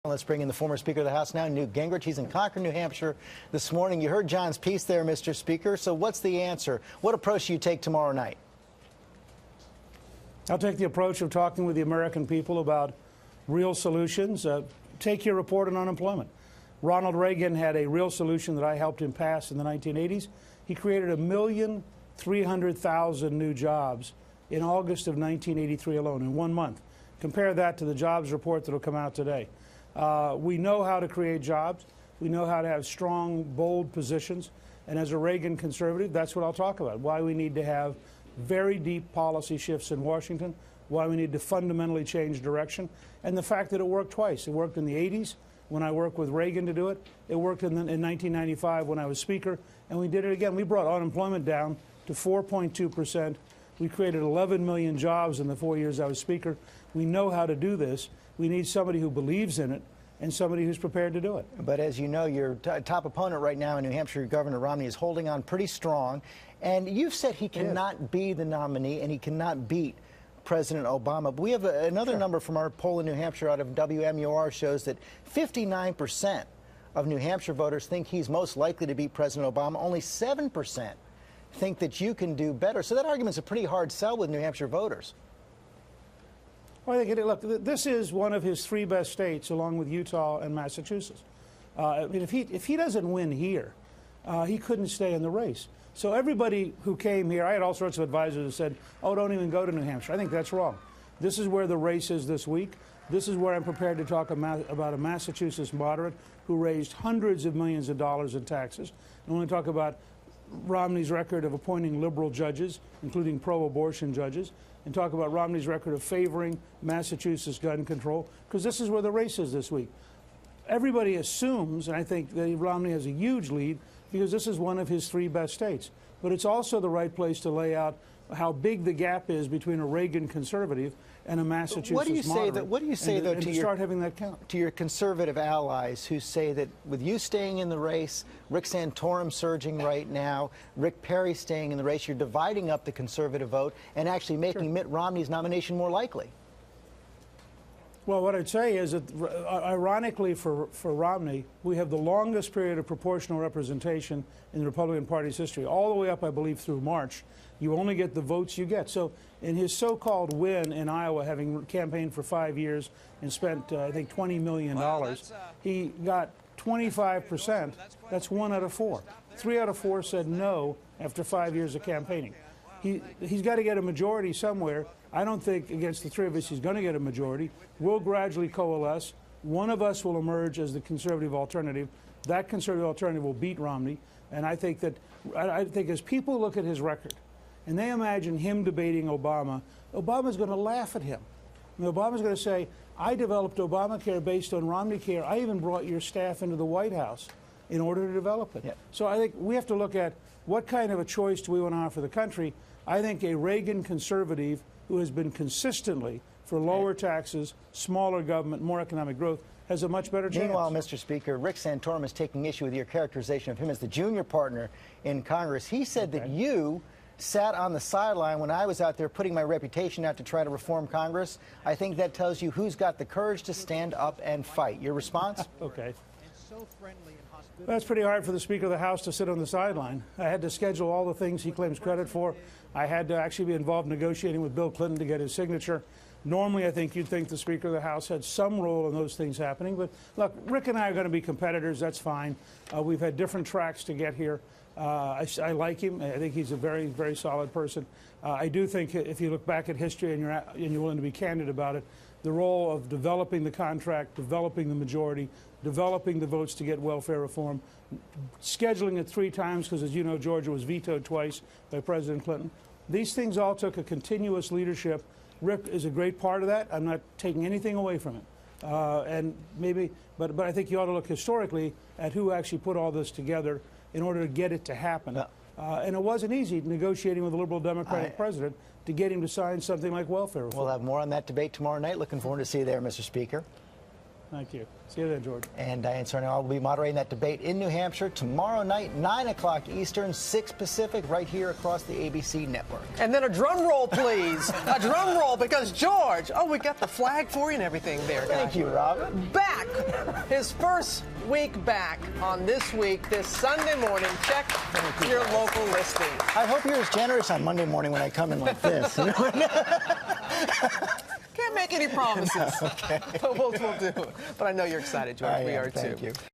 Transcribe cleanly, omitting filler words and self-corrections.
Let's bring in the former Speaker of the House now, Newt. He's in Concord, New Hampshire this morning. You heard John's piece there, Mr. Speaker. So what's the answer? What approach do you take tomorrow night? I'll take the approach of talking with the American people about real solutions. Take your report on unemployment. Ronald Reagan had a real solution that I helped him pass in the 1980s. He created 1,300,000 new jobs in August of 1983 alone, in 1 month. Compare that to the jobs report that will come out today. We know how to create jobs. We know how to have strong, bold positions. And as a Reagan conservative, that's what I'll talk about, why we need to have very deep policy shifts in Washington, why we need to fundamentally change direction, and the fact that it worked twice. It worked in the 80s when I worked with Reagan to do it. It worked in 1995 when I was Speaker, and we did it again. We brought unemployment down to 4.2%. We created 11 million jobs in the 4 years I was Speaker. We know how to do this. We need somebody who believes in it and somebody who's prepared to do it. But as you know, your top opponent right now in New Hampshire, Governor Romney, is holding on pretty strong. And you've said he cannot be the nominee and he cannot beat President Obama. But we have another number from our poll in New Hampshire out of WMUR shows that 59% of New Hampshire voters think he's most likely to beat President Obama. Only 7% think that you can do better. So that argument's a pretty hard sell with New Hampshire voters. Well, I think, look, this is one of his 3 best states, along with Utah and Massachusetts. I mean, if he doesn't win here, he couldn't stay in the race. So everybody who came here, I had all sorts of advisors who said, oh, don't even go to New Hampshire. I think that's wrong. This is where the race is this week. This is where I'm prepared to talk about a Massachusetts moderate who raised hundreds of millions of dollars in taxes. I want to talk about Romney's record of appointing liberal judges, including pro-abortion judges, and talk about Romney's record of favoring Massachusetts gun control, because this is where the race is this week. Everybody assumes, and I think that Romney has a huge lead, because this is one of his 3 best states. But it's also the right place to lay out how big the gap is between a Reagan conservative and a Massachusetts moderate. What do you say though to start having that count? To your conservative allies who say that with you staying in the race, Rick Santorum surging right now, Rick Perry staying in the race, you're dividing up the conservative vote and actually making Mitt Romney's nomination more likely? Well, what I'd say is that, ironically for Romney, we have the longest period of proportional representation in the Republican Party's history, all the way up, I believe, through March. You only get the votes you get. So in his so-called win in Iowa, having campaigned for 5 years and spent, I think, $20 million, he got 25%. That's 1 out of 4. 3 out of 4 said no after 5 years of campaigning. He's got to get a majority somewhere. I don't think against the 3 of us he's going to get a majority. We'll gradually coalesce. One of us will emerge as the conservative alternative. That conservative alternative will beat Romney. And I think as people look at his record and they imagine him debating Obama, Obama's going to laugh at him. I mean, Obama's going to say, I developed Obamacare based on Romney Care. I even brought your staff into the White House in order to develop it. Yeah. So I think we have to look at what kind of a choice do we want to offer the country. I think a Reagan conservative who has been consistently for lower taxes, smaller government, more economic growth, has a much better chance. Meanwhile, Mr. Speaker, Rick Santorum is taking issue with your characterization of him as the junior partner in Congress. He said that you sat on the sideline when I was out there putting my reputation out to try to reform Congress. I think that tells you who's got the courage to stand up and fight. Your response? Okay. That's pretty hard for the Speaker of the House to sit on the sideline. I had to schedule all the things he claims credit for. I had to actually be involved negotiating with Bill Clinton to get his signature. Normally, I think you'd think the Speaker of the House had some role in those things happening. But look, Rick and I are going to be competitors. That's fine. We've had different tracks to get here. I like him. I think he's a very, very solid person. I do think if you look back at history and you're willing to be candid about it, the role of developing the contract, developing the majority, developing the votes to get welfare reform, scheduling it 3 times, because as you know, Georgia was vetoed twice by President Clinton. These things all took a continuous leadership. Rick is a great part of that. I'm not taking anything away from it. But I think you ought to look historically at who actually put all this together in order to get it to happen. And it wasn't easy negotiating with a liberal Democratic president to get him to sign something like welfare reform. We'll have more on that debate tomorrow night. Looking forward to see you there, Mr. Speaker. Thank you. See you then, George. And Diane Sarnell will be moderating that debate in New Hampshire tomorrow night, 9 o'clock Eastern, 6 Pacific, right here across the ABC network. And then a drum roll, please. A drum roll, because George, we got the flag for you and everything there, guys. Thank you, Robin. Back. His first week back on this Sunday morning. Check your local listing. I hope you're as generous on Monday morning when I come in like this. Can't make any promises. Okay. But we'll do it. But I know you're excited, George. We are too. Thank you.